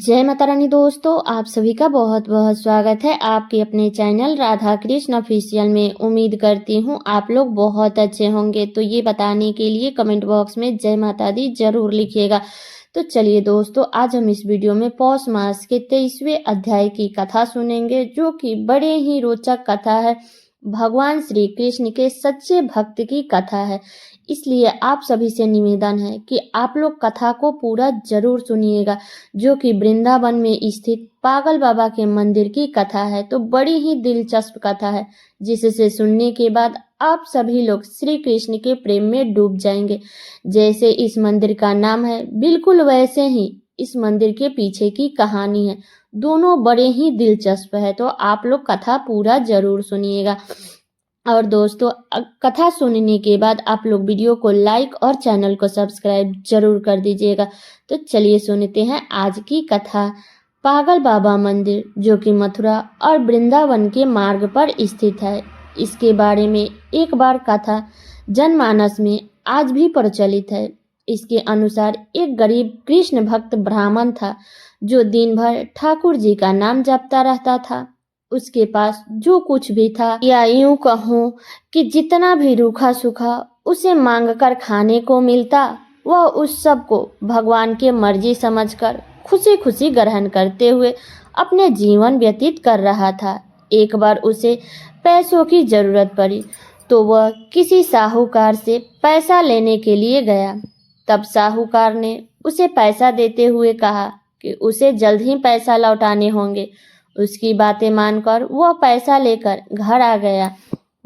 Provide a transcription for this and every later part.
जय माता रानी दोस्तों, आप सभी का बहुत बहुत स्वागत है आपके अपने चैनल राधा कृष्ण ऑफिशियल में। उम्मीद करती हूँ आप लोग बहुत अच्छे होंगे। तो ये बताने के लिए कमेंट बॉक्स में जय माता दी जरूर लिखिएगा। तो चलिए दोस्तों, आज हम इस वीडियो में पौष मास के 23वें अध्याय की कथा सुनेंगे, जो कि बड़े ही रोचक कथा है। भगवान श्री कृष्ण के सच्चे भक्त की कथा है, इसलिए आप सभी से निवेदन है कि आप लोग कथा को पूरा जरूर सुनिएगा, जो कि वृंदावन में स्थित पागल बाबा के मंदिर की कथा है। तो बड़ी ही दिलचस्प कथा है, जिससे सुनने के बाद आप सभी लोग श्री कृष्ण के प्रेम में डूब जाएंगे। जैसे इस मंदिर का नाम है, बिल्कुल वैसे ही इस मंदिर के पीछे की कहानी है। दोनों बड़े ही दिलचस्प है, तो आप लोग कथा पूरा जरूर सुनिएगा। और दोस्तों, कथा सुनने के बाद आप लोग वीडियो को लाइक और चैनल को सब्सक्राइब जरूर कर दीजिएगा। तो चलिए सुनते हैं आज की कथा। पागल बाबा मंदिर, जो कि मथुरा और वृंदावन के मार्ग पर स्थित है, इसके बारे में एक बार कथा जनमानस में आज भी प्रचलित है। इसके अनुसार एक गरीब कृष्ण भक्त ब्राह्मण था, जो दिन भर ठाकुर जी का नाम जपता रहता था। उसके पास जो कुछ भी था, या यूं कहूं कि जितना भी रूखा सूखा उसे मांगकर खाने को मिलता, वह उस सब को भगवान की मर्जी समझकर खुशी खुशी ग्रहण करते हुए अपने जीवन व्यतीत कर रहा था। एक बार उसे पैसों की जरूरत पड़ी, तो वह किसी साहूकार से पैसा लेने के लिए गया। तब साहूकार ने उसे पैसा देते हुए कहा कि उसे जल्द ही पैसा लौटाने होंगे। उसकी बातें मानकर वह पैसा लेकर घर आ गया।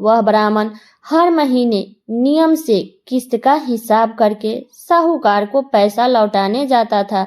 वह ब्राह्मण हर महीने नियम से किस्त का हिसाब करके साहूकार को पैसा लौटाने जाता था।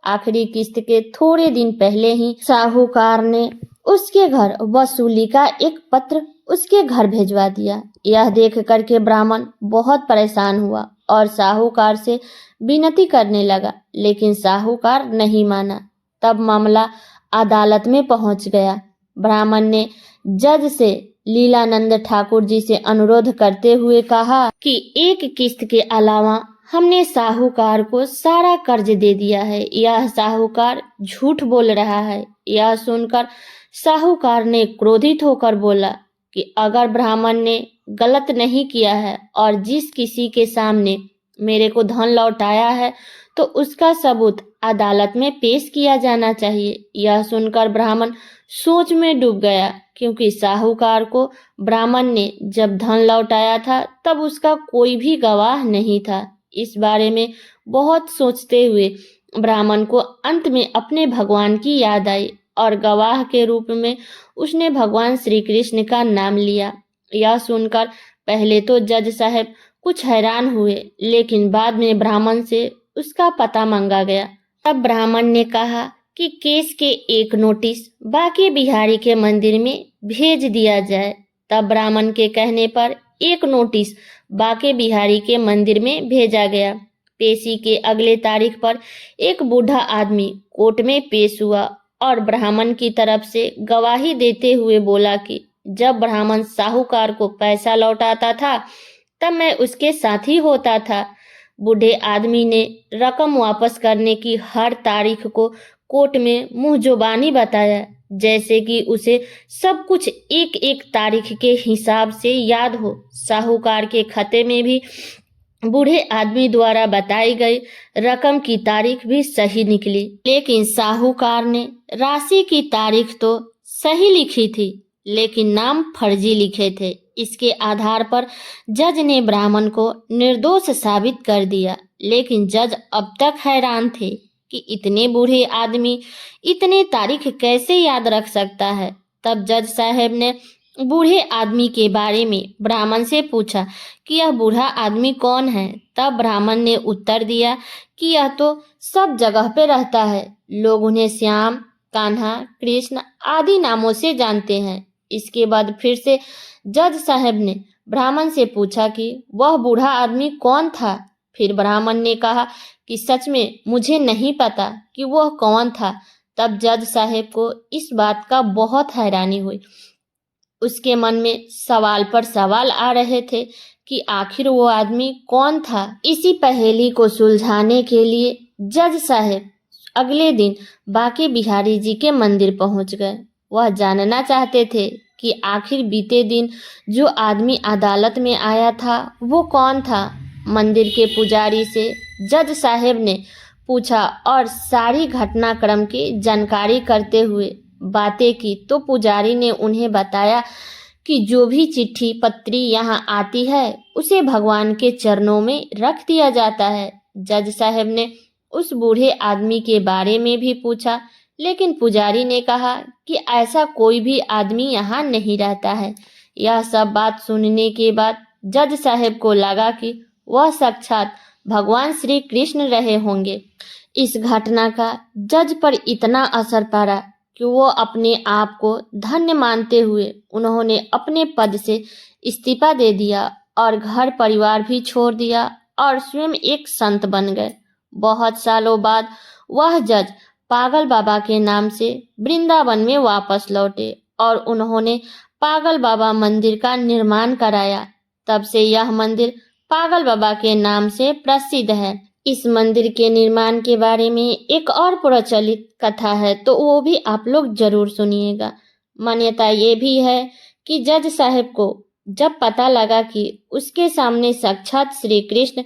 आखिरी किस्त के थोड़े दिन पहले ही साहूकार ने उसके घर वसूली का एक पत्र उसके घर भेजवा दिया। यह देख करके ब्राह्मण बहुत परेशान हुआ और साहूकार से विनती करने लगा, लेकिन साहूकार नहीं माना। तब मामला अदालत में पहुंच गया। ब्राह्मण ने जज से लीलानंद ठाकुर जी से अनुरोध करते हुए कहा कि एक किस्त के अलावा हमने साहूकार को सारा कर्ज दे दिया है, यह साहूकार झूठ बोल रहा है। यह सुनकर साहूकार ने क्रोधित होकर बोला कि अगर ब्राह्मण ने गलत नहीं किया है और जिस किसी के सामने मेरे को धन लौटाया है, तो उसका सबूत अदालत में पेश किया जाना चाहिए। यह सुनकर ब्राह्मण सोच में डूब गया, क्योंकि साहूकार को ब्राह्मण ने जब धन लौटाया था तब उसका कोई भी गवाह नहीं था। इस बारे में बहुत सोचते हुए ब्राह्मण को अंत में अपने भगवान की याद आई और गवाह के रूप में उसने भगवान श्री कृष्ण का नाम लिया। यह सुनकर पहले तो जज साहब कुछ हैरान हुए, लेकिन बाद में ब्राह्मण से उसका पता मांगा गया। तब ब्राह्मण ने कहा कि केस के एक नोटिस बांके बिहारी के मंदिर में भेज दिया जाए। तब ब्राह्मण के कहने पर एक नोटिस बांके बिहारी के मंदिर में भेजा गया। पेशी के अगले तारीख पर एक बूढ़ा आदमी कोर्ट में पेश हुआ और ब्राह्मण की तरफ से गवाही देते हुए बोला कि जब ब्राह्मण साहूकार को पैसा लौटाता था, तब मैं उसके साथ ही होता था। बूढ़े आदमी ने रकम वापस करने की हर तारीख को कोर्ट में मुंह जुबानी बताया, जैसे कि उसे सब कुछ एक एक तारीख के हिसाब से याद हो। साहूकार के खाते में भी बूढ़े आदमी द्वारा बताई गई रकम की तारीख भी सही निकली, लेकिन साहूकार ने राशि की तारीख तो सही लिखी थी, लेकिन नाम फर्जी लिखे थे। इसके आधार पर जज ने ब्राह्मण को निर्दोष साबित कर दिया, लेकिन जज अब तक हैरान थे कि इतने बूढ़े आदमी इतने तारीख कैसे याद रख सकता है। तब जज साहब ने बूढ़े आदमी के बारे में ब्राह्मण से पूछा कि यह बूढ़ा आदमी कौन है। तब ब्राह्मण ने उत्तर दिया कि यह तो सब जगह पे रहता है, लोग उन्हें श्याम, कान्हा, कृष्ण आदि नामों से जानते हैं। इसके बाद फिर से जज साहब ने ब्राह्मण से पूछा कि वह बूढ़ा आदमी कौन था। फिर ब्राह्मण ने कहा कि सच में मुझे नहीं पता कि वह कौन था। तब जज साहब को इस बात का बहुत हैरानी हुई। उसके मन में सवाल पर सवाल आ रहे थे कि आखिर वो आदमी कौन था। इसी पहेली को सुलझाने के लिए जज साहब अगले दिन बाके बिहारी जी के मंदिर पहुंच गए। वह जानना चाहते थे कि आखिर बीते दिन जो आदमी अदालत में आया था वो कौन था। मंदिर के पुजारी से जज साहब ने पूछा और सारी घटनाक्रम की जानकारी करते हुए बातें की तो पुजारी ने उन्हें बताया कि जो भी चिट्ठी पत्री यहाँ आती है उसे भगवान के चरणों में रख दिया जाता है। जज साहब ने उस बूढ़े आदमी के बारे में भी पूछा, लेकिन पुजारी ने कहा कि ऐसा कोई भी आदमी यहाँ नहीं रहता है। यह सब बात सुनने के बाद जज साहब को लगा कि वह साक्षात भगवान श्री कृष्ण रहे होंगे। इस घटना का जज पर इतना असर पड़ा कि वो अपने आप को धन्य मानते हुए उन्होंने अपने पद से इस्तीफा दे दिया और घर परिवार भी छोड़ दिया और स्वयं एक संत बन गए। बहुत सालों बाद वह जज पागल बाबा के नाम से वृंदावन में वापस लौटे और उन्होंने पागल बाबा मंदिर का निर्माण कराया। तब से यह मंदिर पागल बाबा के नाम से प्रसिद्ध है। इस मंदिर के निर्माण के बारे में एक और प्रचलित कथा है, तो वो भी आप लोग जरूर सुनिएगा। मान्यता ये भी है कि जज साहब को जब पता लगा कि उसके सामने साक्षात श्री कृष्ण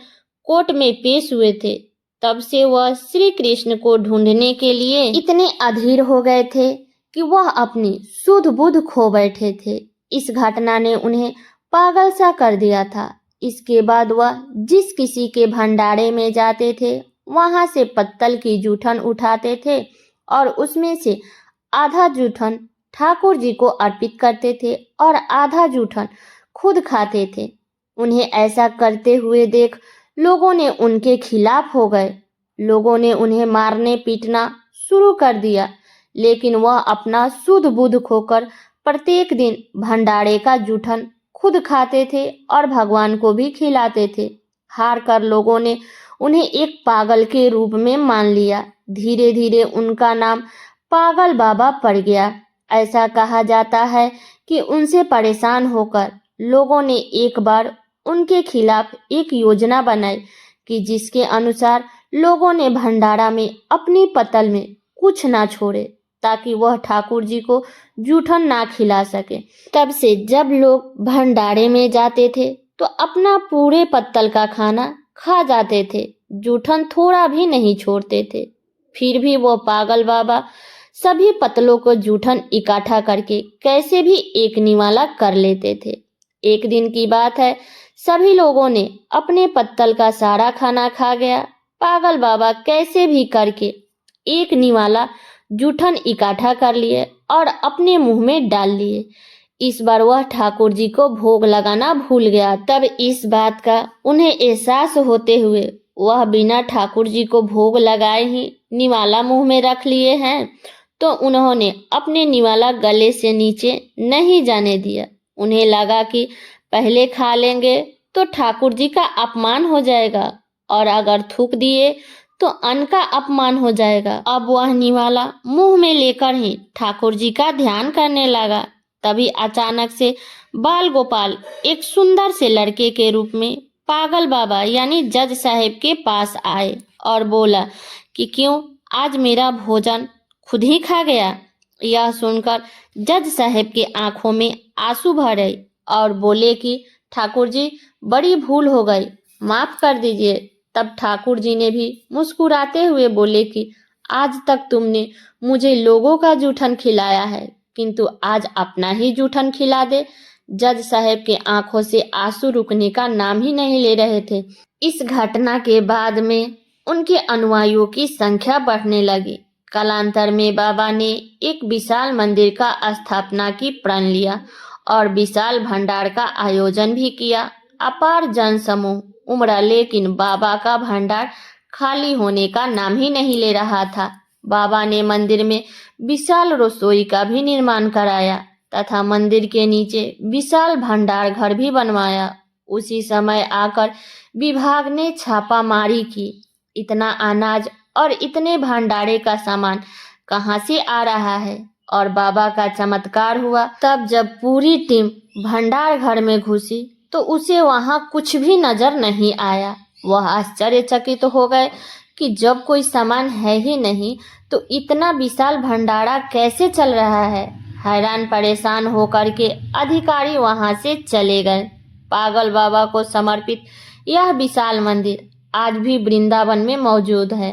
कोर्ट में पेश हुए थे, तब से वह श्री कृष्ण को ढूंढने के लिए इतने अधीर हो गए थे कि वह अपनी सुध बुध खो बैठे थे। इस घटना ने उन्हें पागल सा कर दिया था। इसके बाद वह जिस किसी के भंडारे में जाते थे वहां से पत्तल की जूठन उठाते थे और उसमें से आधा जूठन ठाकुर जी को अर्पित करते थे और आधा जूठन खुद खाते थे। उन्हें ऐसा करते हुए देख लोगों ने उनके खिलाफ हो गए। लोगों ने उन्हें मारने पीटना शुरू कर दिया, लेकिन वह अपना सुध बुध खोकर प्रत्येक दिन भंडारे का जूठन खुद खाते थे और भगवान को भी खिलाते थे। हार कर लोगों ने उन्हें एक पागल के रूप में मान लिया। धीरे धीरे उनका नाम पागल बाबा पड़ गया। ऐसा कहा जाता है कि उनसे परेशान होकर लोगों ने एक बार उनके खिलाफ एक योजना बनाई कि जिसके अनुसार लोगों ने भंडारा में अपनी पतल में कुछ ना छोड़े ताकि वह ठाकुर जी को जूठन ना खिला सके। तब से जब लोग भंडारे में जाते थे तो अपना पूरे पत्तल का खाना खा जाते थे, जूठन थोड़ा भी नहीं छोड़ते थे। फिर भी वो पागल बाबा सभी पतलों को जूठन इकट्ठा करके कैसे भी एक निवाला कर लेते थे। एक दिन की बात है, सभी लोगों ने अपने पत्तल का सारा खाना खा गया। पागल बाबा कैसे भी करके एक निवाला जूठन इकट्ठा कर लिए और अपने मुंह में डाल लिए। इस बार वह ठाकुर जी को भोग लगाना भूल गया। तब इस बात का उन्हें एहसास होते हुए वह बिना ठाकुर जी को भोग लगाए ही निवाला मुंह में रख लिए हैं, तो उन्होंने अपने निवाला गले से नीचे नहीं जाने दिया। उन्हें लगा कि पहले खा लेंगे तो ठाकुर जी का अपमान हो जाएगा और अगर थूक दिए तो अन्न का अपमान हो जाएगा। अब वह निवाला मुंह में लेकर ही ठाकुर जी का ध्यान करने लगा। तभी अचानक से बाल गोपाल एक सुंदर से लड़के के रूप में पागल बाबा यानी जज साहब के पास आए और बोला कि क्यों आज मेरा भोजन खुद ही खा गया। यह सुनकर जज साहब के आंखों में आंसू भरे और बोले कि ठाकुर जी बड़ी भूल हो गई, माफ कर दीजिए। तब ठाकुर जी ने भी मुस्कुराते हुए बोले कि आज तक तुमने मुझे लोगों का जूठन खिलाया है, किंतु आज अपना ही जूठन खिला दे। जज साहब के आंखों से आंसू रुकने का नाम ही नहीं ले रहे थे। इस घटना के बाद में उनके अनुयायियों की संख्या बढ़ने लगी। कालांतर में बाबा ने एक विशाल मंदिर का स्थापना की प्रण लिया और विशाल भंडार का आयोजन भी किया। अपार जन समूह उमड़ा, लेकिन बाबा का भंडार खाली होने का नाम ही नहीं ले रहा था। बाबा ने मंदिर में विशाल रसोई का भी निर्माण कराया तथा मंदिर के नीचे विशाल भंडार घर भी बनवाया। उसी समय आकर विभाग ने छापामारी की। इतना अनाज और इतने भंडारे का सामान कहाँ से आ रहा है? और बाबा का चमत्कार हुआ। तब जब पूरी टीम भंडार घर में घुसी तो उसे वहां कुछ भी नजर नहीं आया। वह आश्चर्यचकित हो गए कि जब कोई सामान है ही नहीं तो इतना विशाल भंडारा कैसे चल रहा है। हैरान परेशान होकर के अधिकारी वहां से चले गए। पागल बाबा को समर्पित यह विशाल मंदिर आज भी वृंदावन में मौजूद है।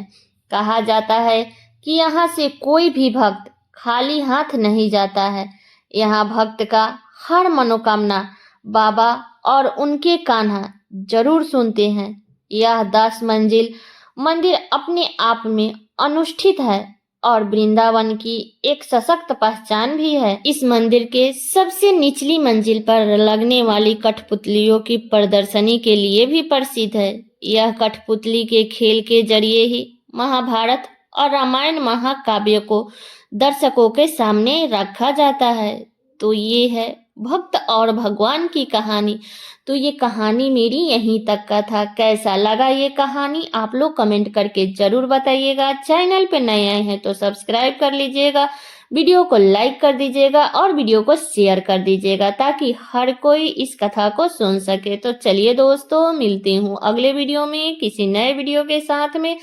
कहा जाता है कि यहाँ से कोई भी भक्त खाली हाथ नहीं जाता है। यहाँ भक्त का हर मनोकामना बाबा और उनके कान्हा जरूर सुनते हैं। यह 10 मंजिल मंदिर अपने आप में अनुष्ठित है और वृंदावन की एक सशक्त पहचान भी है। इस मंदिर के सबसे निचली मंजिल पर लगने वाली कठपुतलियों की प्रदर्शनी के लिए भी प्रसिद्ध है। यह कठपुतली के खेल के जरिए ही महाभारत और रामायण महाकाव्य को दर्शकों के सामने रखा जाता है। तो ये है भक्त और भगवान की कहानी। तो ये कहानी मेरी यहीं तक का था। कैसा लगा ये कहानी आप लोग कमेंट करके जरूर बताइएगा। चैनल पे नए आए हैं तो सब्सक्राइब कर लीजिएगा, वीडियो को लाइक कर दीजिएगा और वीडियो को शेयर कर दीजिएगा ताकि हर कोई इस कथा को सुन सके। तो चलिए दोस्तों, मिलती हूँ अगले वीडियो में किसी नए वीडियो के साथ में।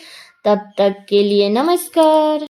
तब तक के लिए नमस्कार।